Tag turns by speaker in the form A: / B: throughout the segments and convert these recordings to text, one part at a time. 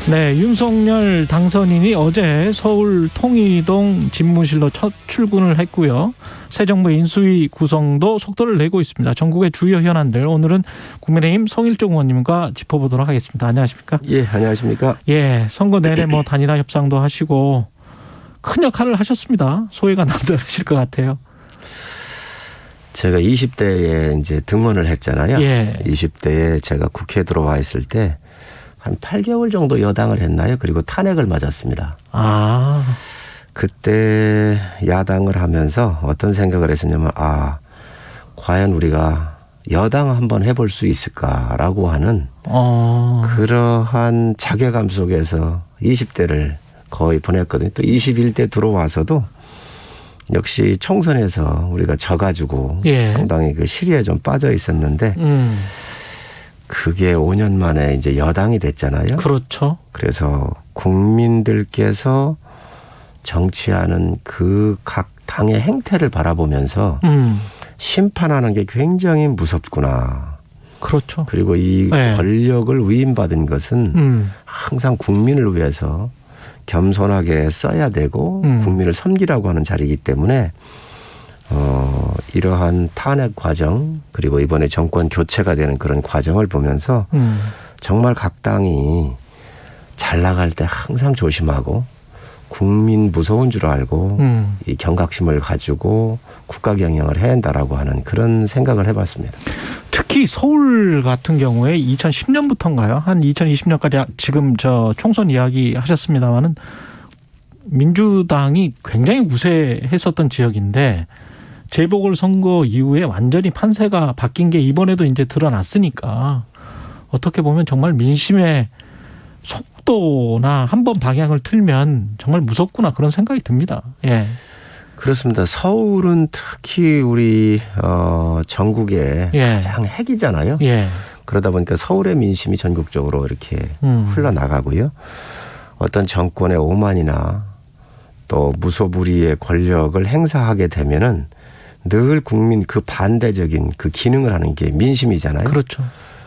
A: 네, 윤석열 당선인이 어제 서울 통이동 집무실로 첫 출근을 했고요. 새 정부 인수위 구성도 속도를 내고 있습니다. 전국의 주요 현안들 오늘은 국민의힘 송일종 의원님과 짚어보도록 하겠습니다. 안녕하십니까?
B: 예, 안녕하십니까?
A: 예, 선거 내내 단일화 협상도 하시고 큰 역할을 하셨습니다. 소회가 남다르실 것 같아요.
B: 제가 20대에 이제 등원을 했잖아요.
A: 예.
B: 20대에 제가 국회에 들어와 있을 때 한 8개월 정도 여당을 했나요? 그리고 탄핵을 맞았습니다.
A: 아.
B: 그때 야당을 하면서 어떤 생각을 했었냐면 과연 우리가 여당 한번 해볼 수 있을까라고 하는 그러한 자괴감 속에서 20대를 거의 보냈거든요. 또 21대 들어와서도 역시 총선에서 우리가 져가지고
A: 예.
B: 상당히 그 시리에 좀 빠져 있었는데 그게 5년 만에 이제 여당이 됐잖아요.
A: 그렇죠.
B: 그래서 국민들께서 정치하는 그 각 당의 행태를 바라보면서 심판하는 게 굉장히 무섭구나.
A: 그렇죠.
B: 그리고 이
A: 네.
B: 권력을 위임받은 것은 항상 국민을 위해서 겸손하게 써야 되고 국민을 섬기라고 하는 자리이기 때문에 이러한 탄핵 과정 그리고 이번에 정권 교체가 되는 그런 과정을 보면서 정말 각 당이 잘 나갈 때 항상 조심하고 국민 무서운 줄 알고 이 경각심을 가지고 국가 경영을 해야 한다라고 하는 그런 생각을 해봤습니다.
A: 특히 서울 같은 경우에 2010년부터인가요? 한 2020년까지 지금 총선 이야기 하셨습니다마는 민주당이 굉장히 우세했었던 지역인데 재보궐선거 이후에 완전히 판세가 바뀐 게 이번에도 이제 드러났으니까 어떻게 보면 정말 민심의 속도나 한번 방향을 틀면 정말 무섭구나 그런 생각이 듭니다. 예.
B: 그렇습니다. 서울은 특히 우리 전국의 가장 핵이잖아요.
A: 예.
B: 그러다 보니까 서울의 민심이 전국적으로 이렇게 흘러나가고요. 어떤 정권의 오만이나 또 무소불위의 권력을 행사하게 되면은 늘 국민 그 반대적인 그 기능을 하는 게 민심이잖아요.
A: 그렇죠.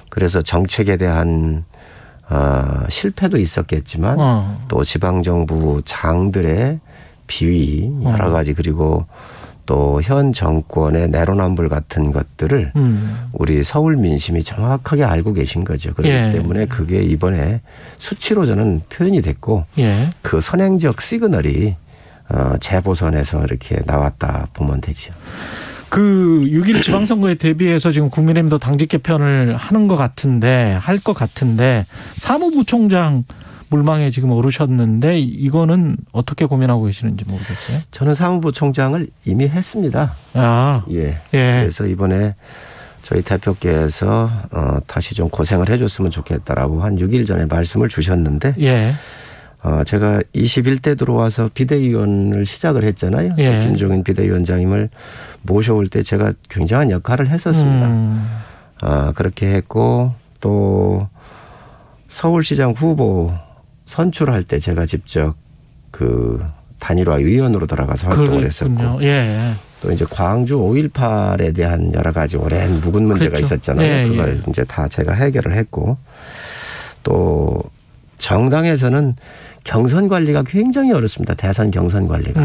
B: 그래서 정책에 대한 실패도 있었겠지만 또 지방정부 장들의 비위 여러 가지 그리고 또 현 정권의 내로남불 같은 것들을 우리 서울 민심이 정확하게 알고 계신 거죠. 그렇기 때문에 그게 이번에 수치로 저는 표현이 됐고 그 선행적 시그널이 재보선에서 이렇게 나왔다 보면 되죠.
A: 그 6.1 지방선거에 대비해서 지금 국민의힘도 당직 개편을 하는 것 같은데 할 것 같은데 사무부총장 물망에 지금 오르셨는데 이거는 어떻게 고민하고 계시는지 모르겠어요.
B: 저는 사무부총장을 이미 했습니다. 예. 그래서 이번에 저희 대표께서 다시 좀 고생을 해줬으면 좋겠다라고 한 6일 전에 말씀을 주셨는데 제가 21대 들어와서 비대위원을 시작을 했잖아요. 김종인 비대위원장님을 모셔올 때 제가 굉장한 역할을 했었습니다. 그렇게 했고 또 서울시장 후보 선출할 때 제가 직접 그 단일화 위원으로 들어가서 활동을 했었고 또 이제 광주 5.18에 대한 여러 가지 오랜 묵은 문제가 있었잖아요. 그걸 이제 다 제가 해결을 했고 또 정당에서는 경선 관리가 굉장히 어렵습니다. 대선 경선 관리가.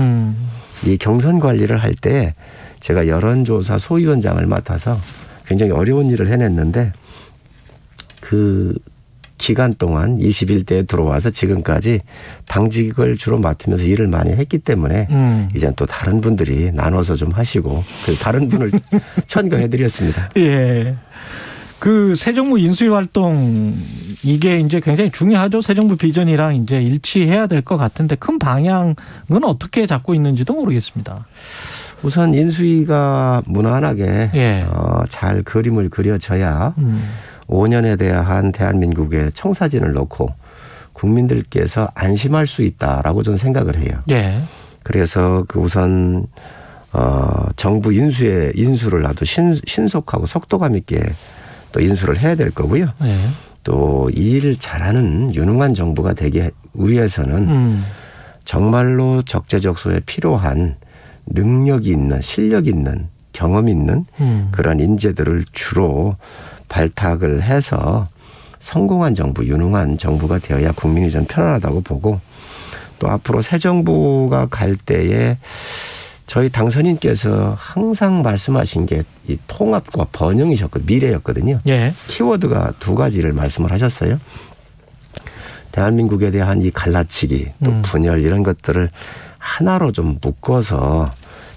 B: 이 경선 관리를 할 때 제가 여론조사 소위원장을 맡아서 굉장히 어려운 일을 해냈는데 그 기간 동안 21대에 들어와서 지금까지 당직을 주로 맡으면서 일을 많이 했기 때문에 이제 또 다른 분들이 나눠서 좀 하시고 그 다른 분을 천거해드렸습니다.
A: 예. 그 새 정부 인수위 활동 이게 이제 굉장히 중요하죠. 새 정부 비전이랑 이제 일치해야 될 것 같은데 큰 방향은 어떻게 잡고 있는지도 모르겠습니다.
B: 우선 인수위가 무난하게 잘 그림을 그려져야 5년에 대한 대한민국의 청사진을 놓고 국민들께서 안심할 수 있다라고 저는 생각을 해요. 그래서 그 우선 정부 인수를 나도 신속하고 속도감 있게 또 인수를 해야 될 거고요. 또 이 일 잘하는 유능한 정부가 되기 위해서는 정말로 적재적소에 필요한 능력이 있는 실력 있는 경험 있는 그런 인재들을 주로 발탁을 해서 성공한 정부, 유능한 정부가 되어야 국민이 좀 편안하다고 보고 또 앞으로 새 정부가 갈 때에 저희 당선인께서 항상 말씀하신 게 이 통합과 번영이셨거든요. 미래였거든요.
A: 예.
B: 키워드가 두 가지를 말씀을 하셨어요. 대한민국에 대한 이 갈라치기 또 분열 이런 것들을 하나로 좀 묶어서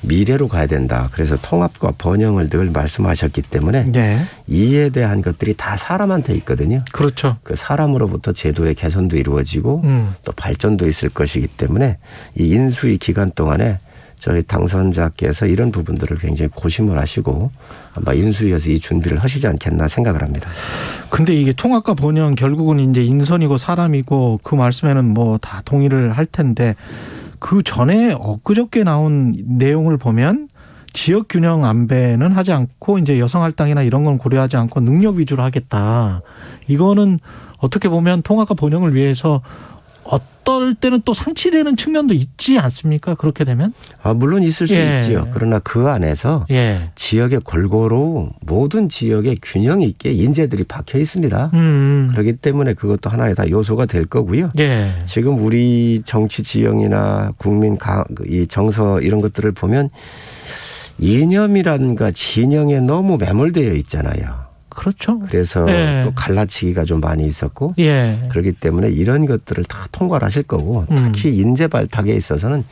B: 미래로 가야 된다. 그래서 통합과 번영을 늘 말씀하셨기 때문에
A: 예.
B: 이에 대한 것들이 다 사람한테 있거든요.
A: 그렇죠.
B: 그 사람으로부터 제도의 개선도 이루어지고 또 발전도 있을 것이기 때문에 이 인수위 기간 동안에 저희 당선자께서 이런 부분들을 굉장히 고심을 하시고 아마 인수위에서 이 준비를 하시지 않겠나 생각을 합니다.
A: 근데 이게 통합과 번영 결국은 이제 인선이고 사람이고 그 말씀에는 뭐 다 동의를 할 텐데 그 전에 엊그저께 나온 내용을 보면 지역 균형 안배는 하지 않고 이제 여성 할당이나 이런 건 고려하지 않고 능력 위주로 하겠다. 이거는 어떻게 보면 통합과 번영을 위해서 어떨 때는 또 상치되는 측면도 있지 않습니까? 그렇게 되면?
B: 물론 있을 수 있죠. 그러나 그 안에서 지역의 골고루 모든 지역에 균형 있게 인재들이 박혀 있습니다. 그렇기 때문에 그것도 하나의 다 요소가 될 거고요. 지금 우리 정치 지형이나 국민 이 정서 이런 것들을 보면 이념이란가 진영에 너무 매몰되어 있잖아요.
A: 그렇죠.
B: 그래서 또 갈라치기가 좀 많이 있었고 그렇기 때문에 이런 것들을 다 통과를 하실 거고 특히 인재 발탁에 있어서는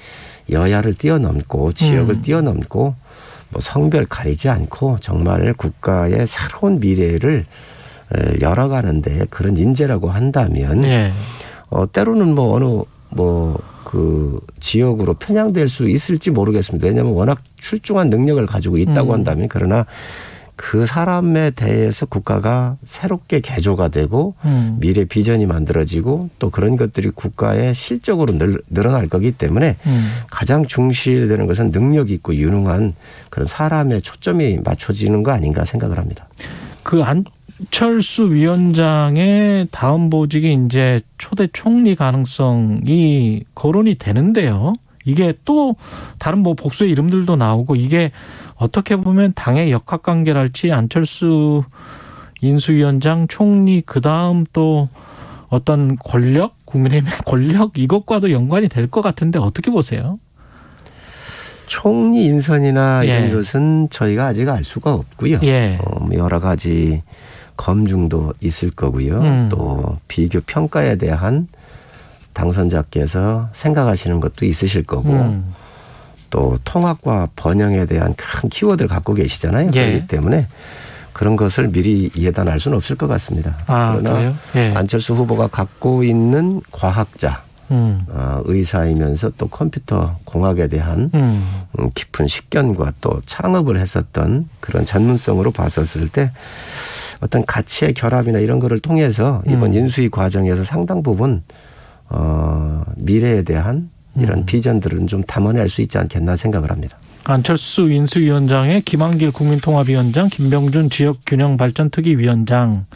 B: 여야를 뛰어넘고 지역을 뛰어넘고 뭐 성별 가리지 않고 정말 국가의 새로운 미래를 열어가는데 그런 인재라고 한다면 때로는 뭐 어느 그 지역으로 편향될 수 있을지 모르겠습니다. 왜냐하면 워낙 출중한 능력을 가지고 있다고 한다면 그러나 그 사람에 대해서 국가가 새롭게 개조가 되고 미래 비전이 만들어지고 또 그런 것들이 국가의 실적으로 늘어날 거기 때문에 가장 중시되는 것은 능력 있고 유능한 그런 사람의 초점이 맞춰지는 거 아닌가 생각을 합니다.
A: 그 안철수 위원장의 다음 보직이 이제 초대 총리 가능성이 거론이 되는데요. 이게 또 다른 뭐 복수의 이름들도 나오고 이게 어떻게 보면 당의 역학관계랄지 안철수 인수위원장 총리 그다음 또 어떤 권력 국민의힘의 권력 이것과도 연관이 될 것 같은데 어떻게 보세요?
B: 총리 인선이나 이런 것은 저희가 아직 알 수가 없고요. 여러 가지 검증도 있을 거고요. 또 비교 평가에 대한 당선자께서 생각하시는 것도 있으실 거고 또 통합과 번영에 대한 큰 키워드를 갖고 계시잖아요. 그렇기 때문에 그런 것을 미리 예단할 수는 없을 것 같습니다. 그러나 안철수 후보가 갖고 있는 과학자, 의사이면서 또 컴퓨터 공학에 대한 깊은 식견과 또 창업을 했었던 그런 전문성으로 봤었을 때 어떤 가치의 결합이나 이런 거를 통해서 이번 인수위 과정에서 상당 부분 미래에 대한 이런 비전들은 좀 담아낼 수 있지 않겠나 생각을 합니다.
A: 안철수 인수위원장의 김한길 국민통합위원장, 김병준 지역균형발전특위위원장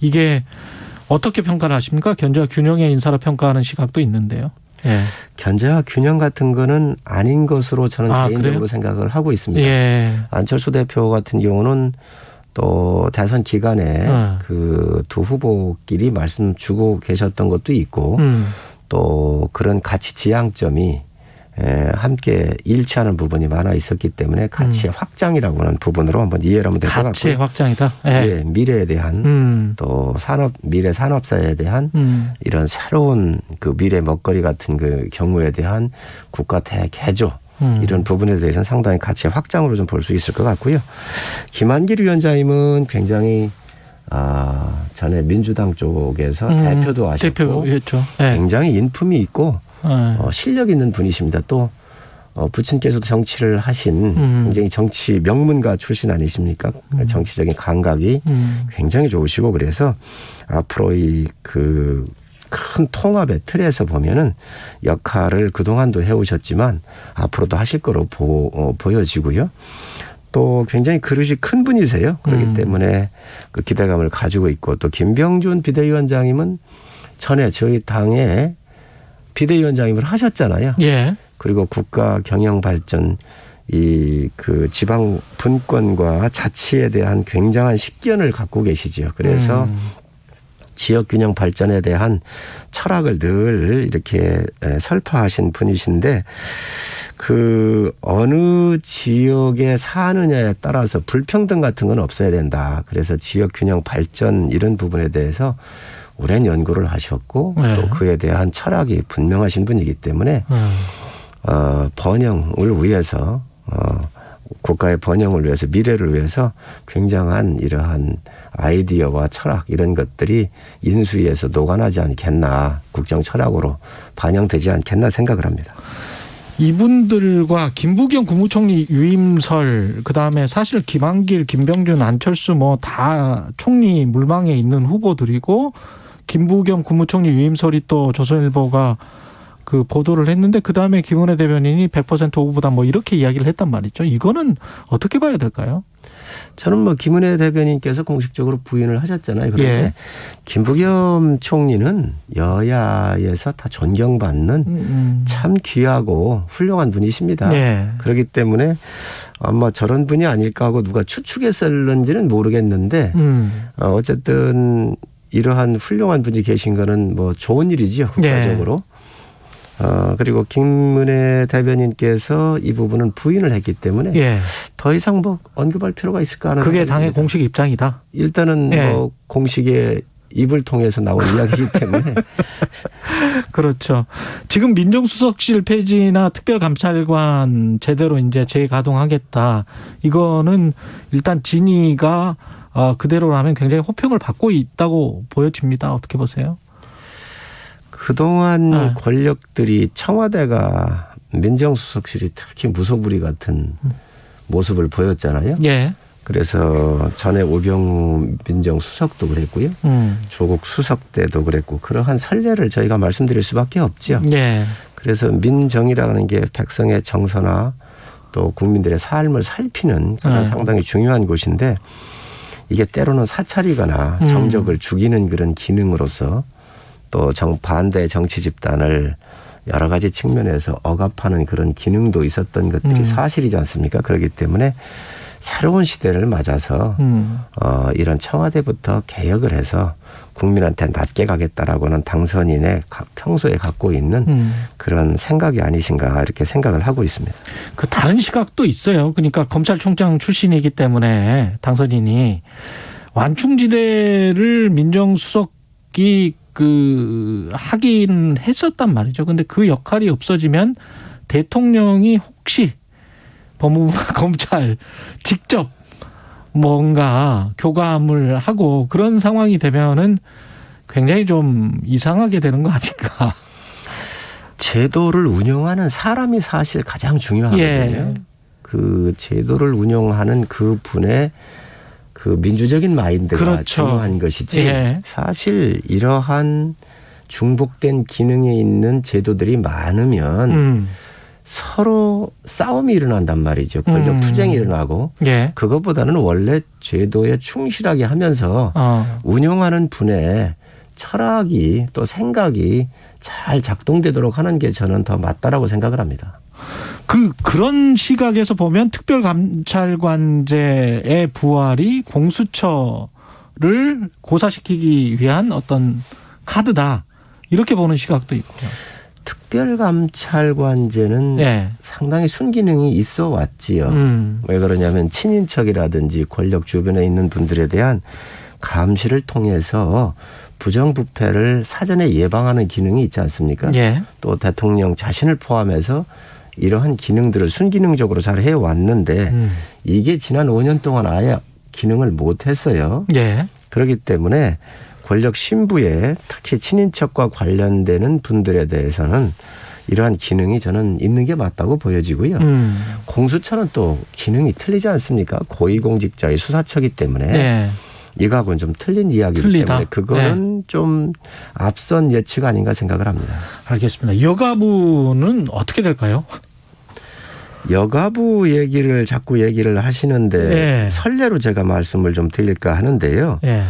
A: 이게 어떻게 평가를 하십니까? 견제와 균형의 인사로 평가하는 시각도 있는데요.
B: 견제와 균형 같은 거는 아닌 것으로 저는 개인적으로 그래요? 생각을 하고 있습니다. 안철수 대표 같은 경우는 또 대선 기간에 그 두 후보끼리 말씀 주고 계셨던 것도 있고 또 그런 가치 지향점이 함께 일치하는 부분이 많아 있었기 때문에 가치의 확장이라고 하는 부분으로 한번 이해를 하면 될 것 같고요.
A: 가치의 확장이다?
B: 미래에 대한 또 미래 산업사에 대한 이런 새로운 그 미래 먹거리 같은 그 경우에 대한 국가 대개조 이런 부분에 대해서는 상당히 가치의 확장으로 좀 볼 수 있을 것 같고요. 김한길 위원장님은 굉장히 전에 민주당 쪽에서 대표도 하셨고 굉장히 인품이 있고 실력 있는 분이십니다. 또 부친께서도 정치를 하신 굉장히 정치 명문가 출신 아니십니까? 정치적인 감각이 굉장히 좋으시고 그래서 앞으로 이 그 큰 통합의 틀에서 보면은 역할을 그동안도 해오셨지만 앞으로도 하실 거로 보여지고요. 또 굉장히 그릇이 큰 분이세요. 그렇기 때문에 그 기대감을 가지고 있고 또 김병준 비대위원장님은 전에 저희 당에 비대위원장님을 하셨잖아요. 그리고 국가 경영 발전 이 그 지방 분권과 자치에 대한 굉장한 식견을 갖고 계시죠. 그래서 지역균형 발전에 대한 철학을 늘 이렇게 설파하신 분이신데 그 어느 지역에 사느냐에 따라서 불평등 같은 건 없어야 된다. 그래서 지역균형 발전 이런 부분에 대해서 오랜 연구를 하셨고
A: 네.
B: 또 그에 대한 철학이 분명하신 분이기 때문에 번영을 위해서 국가의 번영을 위해서 미래를 위해서 굉장한 이러한 아이디어와 철학 이런 것들이 인수위에서 녹아나지 않겠나 국정 철학으로 반영되지 않겠나 생각을 합니다.
A: 이분들과 김부겸 국무총리 유임설 그다음에 사실 김한길, 김병준, 안철수 뭐 다 총리 물망에 있는 후보들이고 김부겸 국무총리 유임설이 또 조선일보가 그 보도를 했는데 그다음에 김은혜 대변인이 100% 후보다 뭐 이렇게 이야기를 했단 말이죠. 이거는 어떻게 봐야 될까요?
B: 저는 뭐 김은혜 대변인께서 공식적으로 부인을 하셨잖아요. 그런데
A: 예.
B: 김부겸 총리는 여야에서 다 존경받는 참 귀하고 훌륭한 분이십니다.
A: 예.
B: 그렇기 때문에 아마 저런 분이 아닐까 하고 누가 추측했을는지는 모르겠는데 어쨌든 이러한 훌륭한 분이 계신 거는 뭐 좋은 일이지요. 국가적으로.
A: 예.
B: 그리고 김은혜 대변인께서 이 부분은 부인을 했기 때문에
A: 예.
B: 더 이상 뭐 언급할 필요가 있을까 하는
A: 그게
B: 생각이
A: 당의
B: 듭니다.
A: 공식 입장이다.
B: 일단은
A: 예.
B: 뭐 공식의 입을 통해서 나온 이야기이기 때문에
A: 그렇죠. 지금 민정수석실 폐지나 특별감찰관 제대로 이제 재가동하겠다. 이거는 일단 진위가 그대로라면 굉장히 호평을 받고 있다고 보여집니다. 어떻게 보세요?
B: 그동안 권력들이 청와대가 민정수석실이 특히 무소불위 같은 모습을 보였잖아요.
A: 예.
B: 그래서 전에 오병우 민정수석도 그랬고요. 조국 수석 때도 그랬고 그러한 선례를 저희가 말씀드릴 수밖에 없죠.
A: 예.
B: 그래서 민정이라는 게 백성의 정서나 또 국민들의 삶을 살피는 그런 상당히 중요한 곳인데 이게 때로는 사찰이거나 정적을 죽이는 그런 기능으로서 또 반대 정치 집단을 여러 가지 측면에서 억압하는 그런 기능도 있었던 것들이 사실이지 않습니까? 그렇기 때문에 새로운 시대를 맞아서 이런 청와대부터 개혁을 해서 국민한테 낮게 가겠다라고는 당선인의 평소에 갖고 있는 그런 생각이 아니신가 이렇게 생각을 하고 있습니다.
A: 그 다른 시각도 있어요. 그러니까 검찰총장 출신이기 때문에 당선인이 완충지대를 민정수석이 하긴 했었단 말이죠. 근데 그 역할이 없어지면 대통령이 혹시 법무부나 검찰 직접 뭔가 교감을 하고 그런 상황이 되면은 굉장히 좀 이상하게 되는 거 아닌가.
B: 제도를 운영하는 사람이 사실 가장 중요하거든요.
A: 예.
B: 그 제도를 운영하는 그 분의 그 민주적인 마인드가
A: 그렇죠.
B: 중요한 것이지
A: 예.
B: 사실 이러한 중복된 기능에 있는 제도들이 많으면 서로 싸움이 일어난단 말이죠. 권력 투쟁이 일어나고
A: 예.
B: 그것보다는 원래 제도에 충실하게 하면서 운영하는 분의 철학이 또 생각이 잘 작동되도록 하는 게 저는 더 맞다라고 생각을 합니다.
A: 그런 시각에서 보면 특별감찰관제의 부활이 공수처를 고사시키기 위한 어떤 카드다. 이렇게 보는 시각도 있고요.
B: 특별감찰관제는
A: 예.
B: 상당히 순기능이 있어 왔지요. 왜 그러냐면 친인척이라든지 권력 주변에 있는 분들에 대한 감시를 통해서 부정부패를 사전에 예방하는 기능이 있지 않습니까?
A: 예.
B: 또 대통령 자신을 포함해서 이러한 기능들을 순기능적으로 잘 해왔는데 이게 지난 5년 동안 아예 기능을 못했어요.
A: 예.
B: 그렇기 때문에 권력 신부에 특히 친인척과 관련되는 분들에 대해서는 이러한 기능이 저는 있는 게 맞다고 보여지고요. 공수처는 또 기능이 틀리지 않습니까? 고위공직자의 수사처이기 때문에
A: 예.
B: 이거하고는 좀 틀린 이야기이기
A: 틀리다.
B: 때문에 그거는 좀 앞선 예측 아닌가 생각을 합니다.
A: 알겠습니다. 여가부는 어떻게 될까요?
B: 여가부 얘기를 자꾸 얘기를 하시는데
A: 예.
B: 선례로 제가 말씀을 좀 드릴까 하는데요.
A: 예.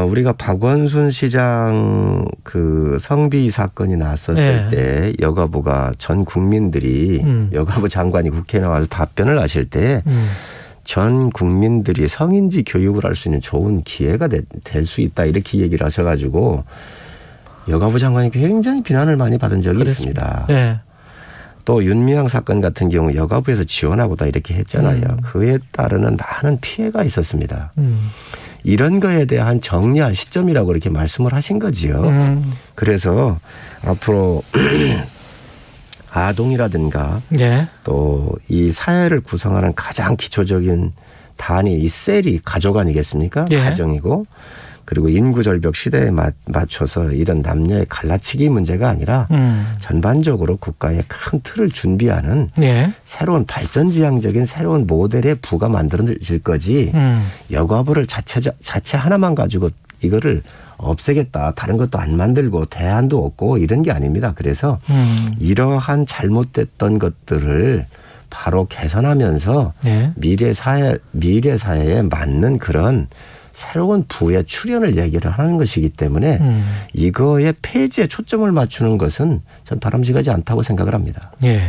B: 우리가 박원순 시장 그 성비 사건이 났었을
A: 예.
B: 때 여가부가 전 국민들이 여가부 장관이 국회에 나와서 답변을 하실 때 전 국민들이 성인지 교육을 할 수 있는 좋은 기회가 될 수 있다 이렇게 얘기를 하셔가지고 여가부 장관이 굉장히 비난을 많이 받은 적이 있습니다. 네. 또 윤미향 사건 같은 경우 여가부에서 지원하고다 이렇게 했잖아요. 그에 따르는 많은 피해가 있었습니다. 이런 거에 대한 정리할 시점이라고 이렇게 말씀을 하신 거지요. 그래서 앞으로 아동이라든가 네. 또 이 사회를 구성하는 가장 기초적인 단위 이 셀이 가족 아니겠습니까? 네. 가정이고 그리고 인구 절벽 시대에 맞춰서 이런 남녀의 갈라치기 문제가 아니라 전반적으로 국가의 큰 틀을 준비하는 네. 새로운 발전지향적인 새로운 모델의 부가 만들어질 거지 여가부를 자체 하나만 가지고 이거를 없애겠다. 다른 것도 안 만들고 대안도 없고 이런 게 아닙니다. 그래서 이러한 잘못됐던 것들을 바로 개선하면서 네. 미래 사회에 맞는 그런 새로운 부의 출현을 얘기를 하는 것이기 때문에 이거의 폐지에 초점을 맞추는 것은 전 바람직하지 않다고 생각을 합니다.
A: 예.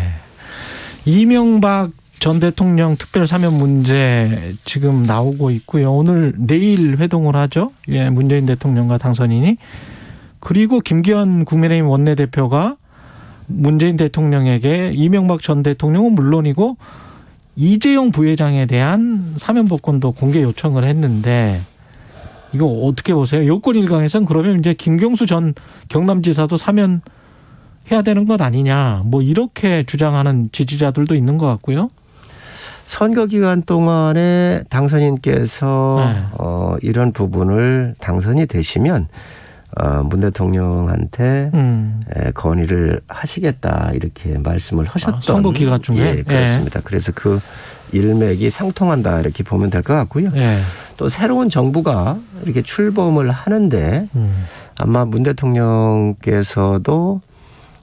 A: 이명박 전 대통령 특별 사면 문제 지금 나오고 있고요. 오늘 내일 회동을 하죠. 예, 문재인 대통령과 당선인이. 그리고 김기현 국민의힘 원내대표가 문재인 대통령에게 이명박 전 대통령은 물론이고 이재용 부회장에 대한 사면 복권도 공개 요청을 했는데 이거 어떻게 보세요? 여권 일각에서는 그러면 이제 김경수 전 경남지사도 사면해야 되는 것 아니냐. 뭐 이렇게 주장하는 지지자들도 있는 것 같고요.
B: 선거 기간 동안에 당선인께서 네. 이런 부분을 당선이 되시면 문 대통령한테 건의를 하시겠다 이렇게 말씀을 하셨던
A: 선거 기간 중에
B: 예, 그렇습니다. 예. 그래서 그 일맥이 상통한다 이렇게 보면 될 것 같고요. 예. 또 새로운 정부가 이렇게 출범을 하는데 아마 문 대통령께서도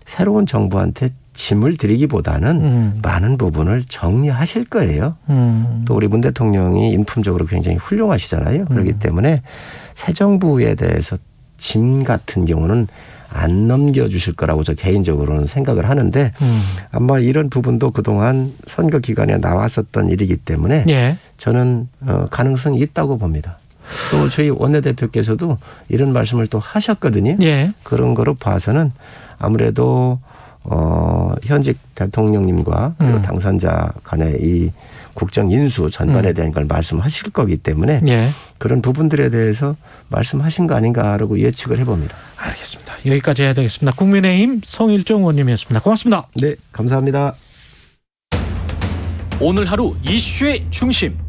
B: 새로운 정부한테 짐을 드리기보다는 많은 부분을 정리하실 거예요. 또 우리 문 대통령이 인품적으로 굉장히 훌륭하시잖아요. 그렇기 때문에 새 정부에 대해서 짐 같은 경우는 안 넘겨주실 거라고 저 개인적으로는 생각을 하는데 아마 이런 부분도 그동안 선거 기간에 나왔었던 일이기 때문에 예. 저는 가능성이 있다고 봅니다. 또 저희 원내대표께서도 이런 말씀을 또 하셨거든요. 예. 그런 거로 봐서는 아무래도 현직 대통령님과 그리고 당선자 간의 이 국정 인수 전반에 대한 걸 말씀하실 거기 때문에 예. 그런 부분들에 대해서 말씀하신 거 아닌가라고 예측을 해봅니다.
A: 알겠습니다. 여기까지 해야 되겠습니다. 국민의힘 성일종 의원님이었습니다. 고맙습니다.
B: 네, 감사합니다.
C: 오늘 하루 이슈의 중심.